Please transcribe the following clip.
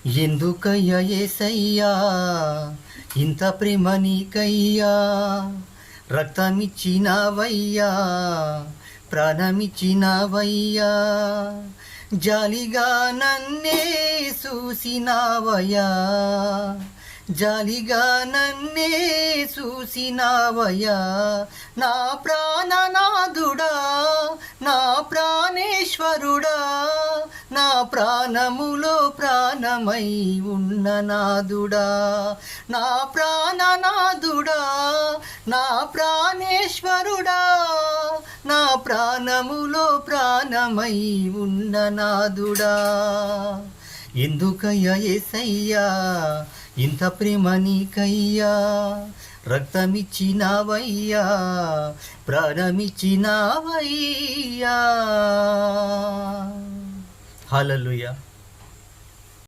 ఎందుకయ్యా యేసయ్యా ఇంత ప్రేమ నీకయ్యా, రక్తమిచ్చినవయ్యా, ప్రాణమిచ్చినవయ్యా, జాలిగా నన్నే చూసినావయ్యా, జాలిగా నన్నే చూసినావయ్యా, నా ప్రాణనాథుడా, నా ప్రాణేశ్వరుడా, నా ప్రాణములో ప్రాణమై ఉన్న నాదుడా, నా ప్రాణనాథుడా, నా ప్రాణేశ్వరుడా, నా ప్రాణములో ప్రాణమై ఉన్న నాదుడా. ఎందుకయ్యా యేసయ్యా ఇంత ప్రేమ నీకయ్యా, రక్తమిచ్చినవయ్యా, ప్రాణమిచ్చినవయ్యా. హల్లెలూయా.